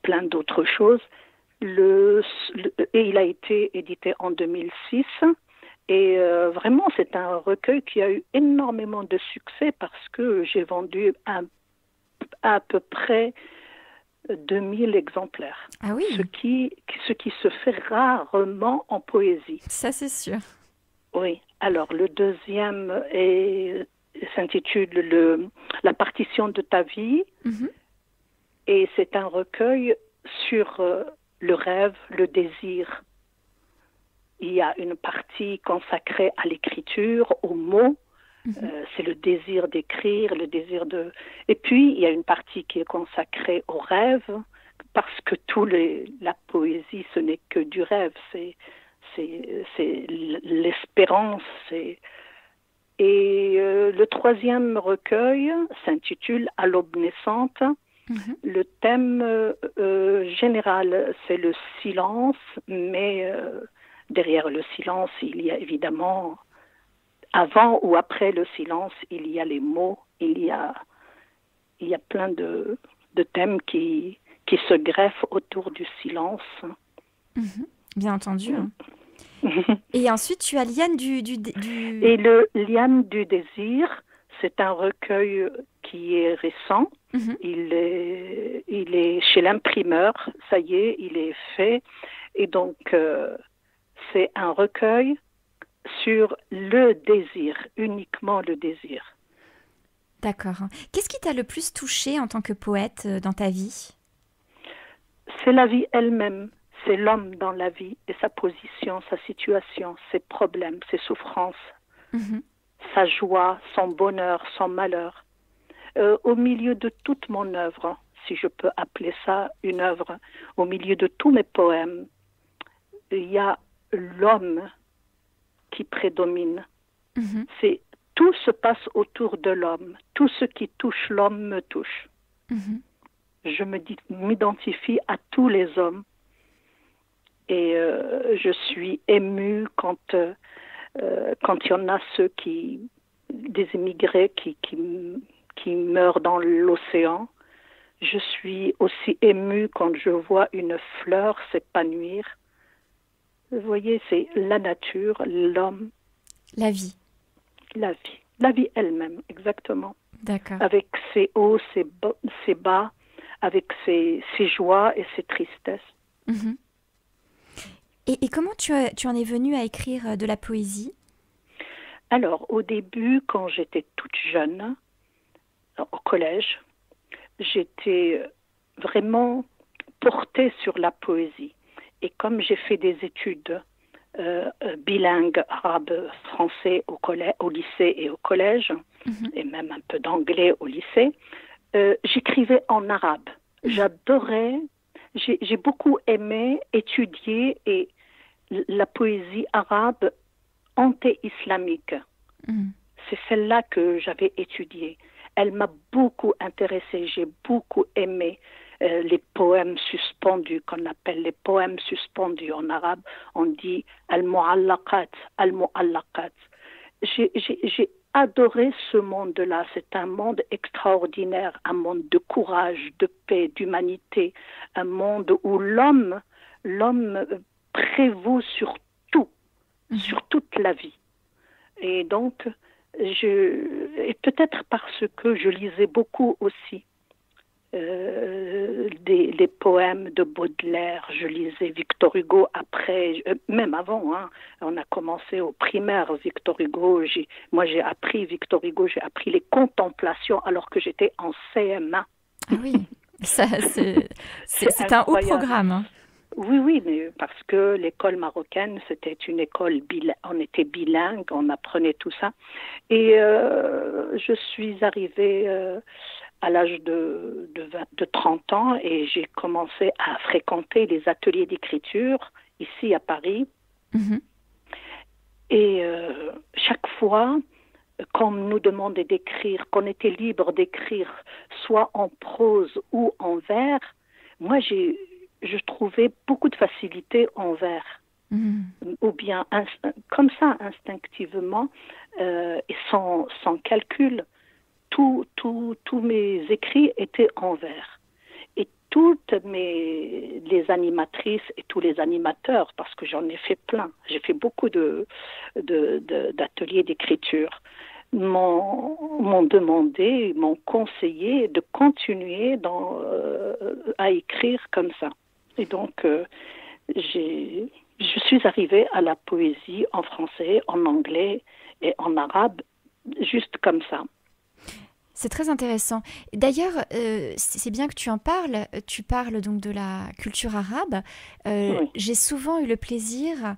plein d'autres choses. Et il a été édité en 2006 et vraiment c'est un recueil qui a eu énormément de succès parce que j'ai vendu à peu près 2000 exemplaires. Ah oui. Ce qui se fait rarement en poésie. Ça c'est sûr. Oui. Alors le deuxième s'intitule La partition de ta vie et c'est un recueil sur le rêve, le désir. il y a une partie consacrée à l'écriture, aux mots. C'est le désir d'écrire, le désir de... Et puis, il y a une partie qui est consacrée aux rêves, parce que la poésie, ce n'est que du rêve, c'est l'espérance. Et le troisième recueil s'intitule « À l'aube naissante ». Le thème général, c'est le silence, mais derrière le silence, il y a évidemment... Avant ou après le silence, il y a les mots, il y a plein de thèmes qui se greffent autour du silence. Bien entendu. Et ensuite, tu as Liane du... Et le Liane du désir, c'est un recueil qui est récent. Il est chez l'imprimeur, ça y est, il est fait. Et donc, c'est un recueil sur le désir, uniquement le désir. D'accord. Qu'est-ce qui t'a le plus touché en tant que poète dans ta vie ? C'est la vie elle-même, c'est l'homme dans la vie et sa position, sa situation, ses problèmes, ses souffrances, sa joie, son bonheur, son malheur. Au milieu de toute mon œuvre, si je peux appeler ça une œuvre, au milieu de tous mes poèmes, il y a l'homme qui prédomine. Tout se passe autour de l'homme. Tout ce qui touche l'homme me touche. Je m'identifie à tous les hommes. Et je suis émue quand il y en a des immigrés qui meurent dans l'océan. Je suis aussi émue quand je vois une fleur s'épanouir. Vous voyez, c'est la nature, l'homme. La vie. La vie. La vie elle-même, exactement. D'accord. Avec ses hauts, ses bas, avec ses joies et ses tristesses. Et comment tu en es venue à écrire de la poésie ? Alors, au début, quand j'étais toute jeune, au collège, j'étais vraiment portée sur la poésie. Et comme j'ai fait des études bilingues, arabe-français au lycée et au collège, et même un peu d'anglais au lycée, j'écrivais en arabe. J'adorais, j'ai beaucoup aimé étudier la poésie arabe anté-islamique. C'est celle-là que j'avais étudiée. Elle m'a beaucoup intéressée, j'ai beaucoup aimé les poèmes suspendus, qu'on appelle les poèmes suspendus en arabe. On dit al-mu'allaqat, al-mu'allaqat. J'ai adoré ce monde-là. C'est un monde extraordinaire, un monde de courage, de paix, d'humanité, un monde où l'homme prévaut sur tout, sur toute la vie. Et donc, et peut-être parce que je lisais beaucoup aussi des poèmes de Baudelaire, je lisais Victor Hugo après, même avant, on a commencé au primaire Victor Hugo, moi j'ai appris Victor Hugo, j'ai appris les contemplations alors que j'étais en CM1. Ah oui, c'est un haut programme. Oui, mais parce que l'école marocaine, c'était une école on était bilingue, on apprenait tout ça. Et je suis arrivée à l'âge de 30 ans et j'ai commencé à fréquenter les ateliers d'écriture ici à Paris. Et chaque fois qu'on nous demandait d'écrire, qu'on était libre d'écrire soit en prose ou en vers, moi je trouvais beaucoup de facilité en vers. Ou bien comme ça, instinctivement, et sans calcul, tous mes écrits étaient en vers. Et toutes les animatrices et tous les animateurs, parce que j'en ai fait plein, j'ai fait beaucoup d'ateliers d'écriture, m'ont demandé, m'ont conseillé de continuer à écrire comme ça. Et donc, je suis arrivée à la poésie en français, en anglais et en arabe, juste comme ça. C'est très intéressant. D'ailleurs, c'est bien que tu en parles. Tu parles donc de la culture arabe. Oui. J'ai souvent eu le plaisir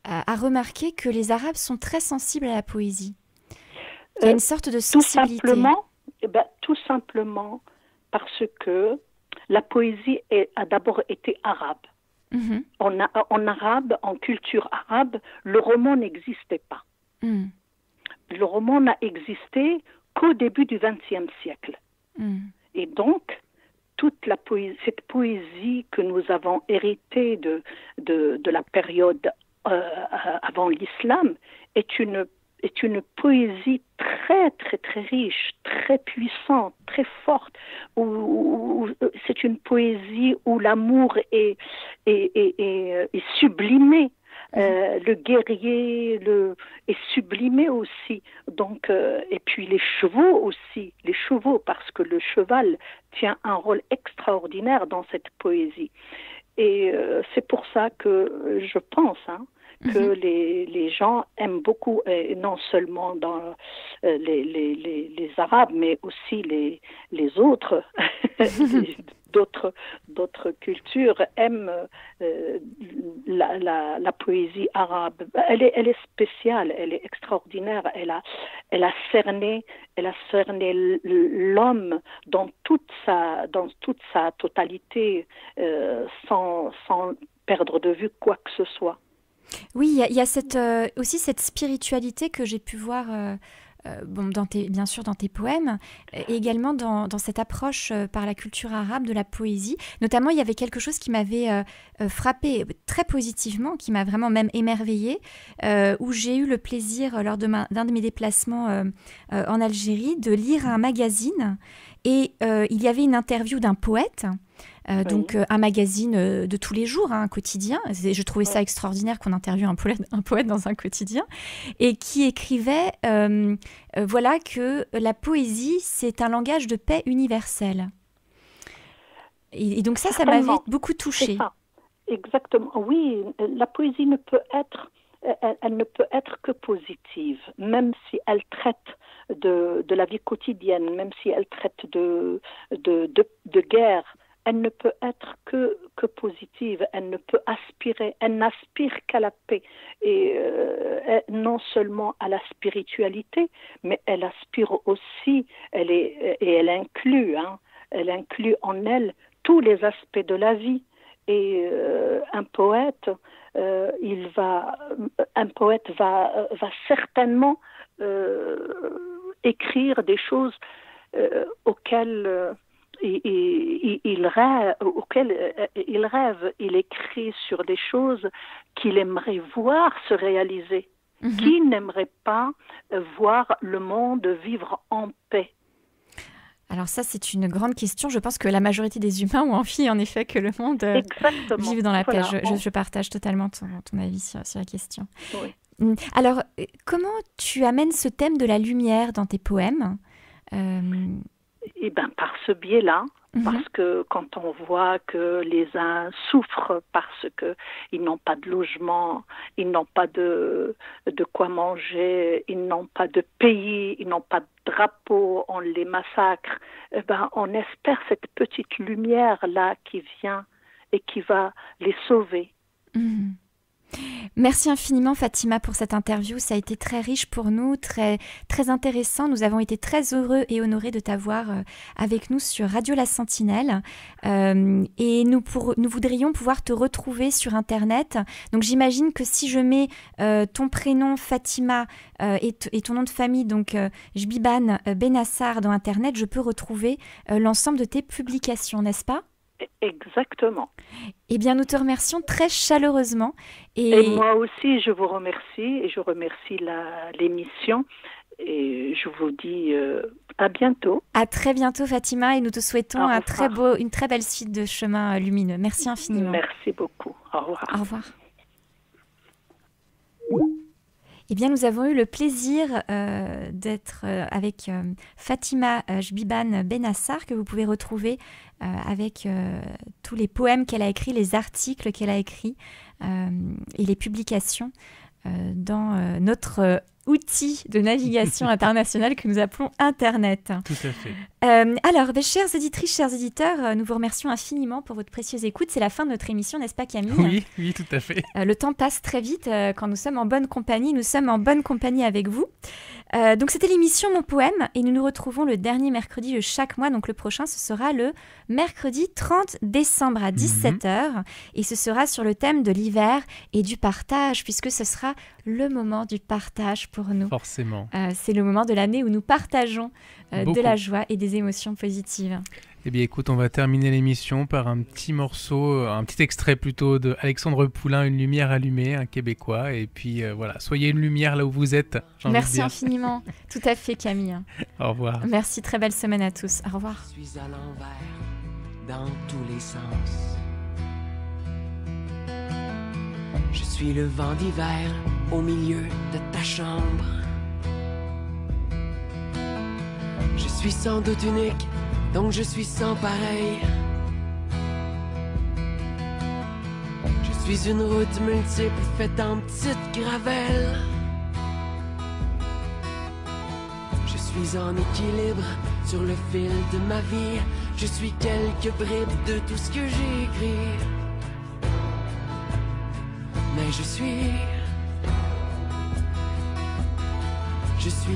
a remarqué que les Arabes sont très sensibles à la poésie. Il y a une sorte de sensibilité. Tout simplement parce que la poésie a d'abord été arabe. Mm-hmm. En arabe, en culture arabe, le roman n'existait pas. Mm. Le roman n'a existé qu'au début du XXe siècle. Mm. Et donc, toute cette poésie que nous avons héritée de la période avant l'islam est une poésie très, très, très riche, très puissante, très forte. C'est une poésie où l'amour est sublimé. Le guerrier est sublimé aussi. Donc, et puis les chevaux aussi. Les chevaux, parce que le cheval tient un rôle extraordinaire dans cette poésie. Et c'est pour ça que je pense que les gens aiment beaucoup, et non seulement dans les Arabes, mais aussi les autres, d'autres cultures aiment la poésie arabe. Elle est spéciale, elle est extraordinaire. Elle a cerné l'homme dans toute sa totalité, sans perdre de vue quoi que ce soit. Oui, il y a aussi cette spiritualité que j'ai pu voir bien sûr dans tes poèmes, et également dans cette approche par la culture arabe de la poésie. Notamment, il y avait quelque chose qui m'avait frappée très positivement, qui m'a vraiment même émerveillée, où j'ai eu le plaisir, lors d'un de mes déplacements en Algérie, de lire un magazine. Et il y avait une interview d'un poète, donc un magazine de tous les jours, un quotidien. Je trouvais ça extraordinaire qu'on interviewe un poète dans un quotidien, et qui écrivait voilà, que la poésie, c'est un langage de paix universel. Et donc ça m'avait beaucoup touchée. Exactement, oui, la poésie elle ne peut être que positive, même si elle traite de la vie quotidienne, même si elle traite de guerre. Elle ne peut être que positive, elle n'aspire qu'à la paix, et non seulement à la spiritualité, mais elle aspire aussi, elle inclut en elle tous les aspects de la vie. Et un poète va certainement écrire des choses auxquelles il rêve. Il écrit sur des choses qu'il aimerait voir se réaliser. Qui n'aimerait pas voir le monde vivre en paix? Alors ça, c'est une grande question. Je pense que la majorité des humains ont envie, en effet, que le monde vive dans la paix. Je partage totalement ton avis sur la question. Oui. Alors, comment tu amènes ce thème de la lumière dans tes poèmes? Eh bien, par ce biais-là, parce que quand on voit que les uns souffrent parce qu'ils n'ont pas de logement, ils n'ont pas de quoi manger, ils n'ont pas de pays, ils n'ont pas de drapeau, on les massacre, eh ben, on espère cette petite lumière-là qui vient et qui va les sauver. Merci infiniment Fatima pour cette interview, ça a été très riche pour nous, très, très intéressant. Nous avons été très heureux et honorés de t'avoir avec nous sur Radio La Sentinelle, et nous voudrions pouvoir te retrouver sur Internet. Donc j'imagine que si je mets ton prénom Fatima et ton nom de famille, donc Jbiban Benassar, dans Internet, je peux retrouver l'ensemble de tes publications, n'est-ce pas ? Exactement. Eh bien, nous te remercions très chaleureusement. Et moi aussi, je vous remercie, et je remercie l'émission. Et je vous dis à bientôt. À très bientôt, Fatima, et nous te souhaitons une très belle suite de chemins lumineux. Merci infiniment. Merci beaucoup. Au revoir. Au revoir. Eh bien, nous avons eu le plaisir d'être avec Fatima Jbiban Benassar, que vous pouvez retrouver avec tous les poèmes qu'elle a écrits, les articles qu'elle a écrits et les publications dans notre outil de navigation internationale que nous appelons Internet. Tout à fait. Alors, chères auditrices, chers auditeurs, nous vous remercions infiniment pour votre précieuse écoute. C'est la fin de notre émission, n'est-ce pas Camille ? Oui, tout à fait. Le temps passe très vite quand nous sommes en bonne compagnie. Nous sommes en bonne compagnie avec vous. Donc c'était l'émission Mon Poème et nous nous retrouvons le dernier mercredi de chaque mois. Donc le prochain, ce sera le mercredi 30 décembre à 17h et ce sera sur le thème de l'hiver et du partage puisque ce sera le moment du partage pour nous. Forcément. C'est le moment de l'année où nous partageons de la joie et des émotions positives. Eh bien écoute, on va terminer l'émission par un petit morceau, un petit extrait plutôt de Alexandre Poulain, Une lumière allumée, un Québécois. Et puis voilà, soyez une lumière là où vous êtes. Merci infiniment. Tout à fait Camille. Au revoir. Merci, très belle semaine à tous. Au revoir. Je suis à l'envers dans tous les sens. Je suis le vent d'hiver au milieu de ta chambre. Je suis sans doute unique, donc je suis sans pareil. Je suis une route multiple faite en petites gravelles. Je suis en équilibre sur le fil de ma vie. Je suis quelques bribes de tout ce que j'ai écrit. Mais je suis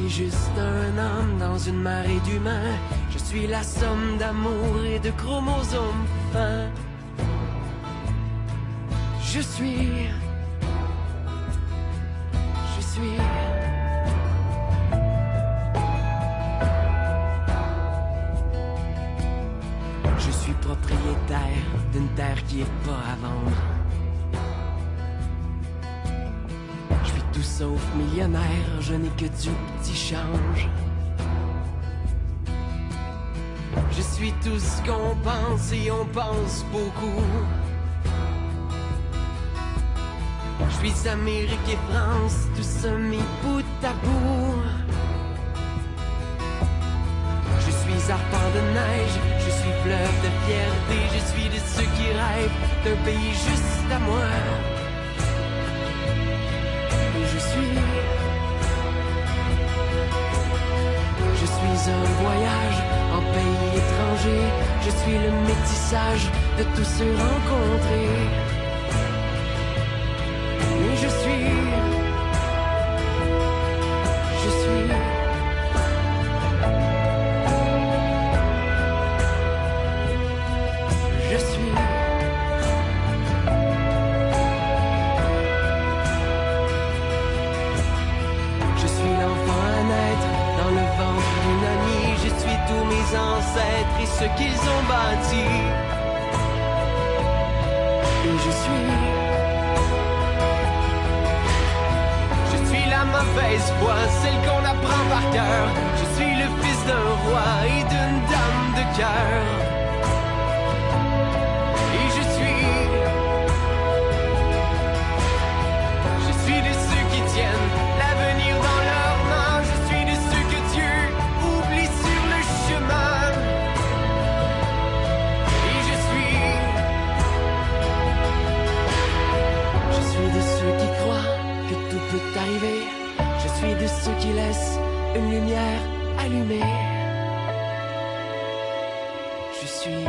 juste un homme dans une marée d'humains. Je suis la somme d'amour et de chromosomes fins. Je suis propriétaire d'une terre qui est pas à vendre. Je suis tout sauf millionnaire, je n'ai que du petit change. Je suis tout ce qu'on pense et on pense beaucoup. Je suis Amérique et France, tout ça mis bout à bout. Je suis arpent de neige, je suis fleuve de fierté. Je suis de ceux qui rêvent d'un pays juste à moi. Et je suis un voyage en pays étranger. Je suis le métissage de tous ceux rencontrés. Et je suis l'enfant à naître dans le ventre d'une amie. Je suis tous mes ancêtres et ce qu'ils ont bâti. Et je suis la mauvaise foi, celle qu'on apprend par cœur. Je suis le fils d'un roi et d'une dame de cœur. Et je suis de ceux qui tiennent l'avenir dans leurs mains. Je suis de ceux que Dieu oublie sur le chemin. Et je suis de ceux qui croient que tout peut arriver. Je suis de ceux qui laissent une lumière allumée. Je suis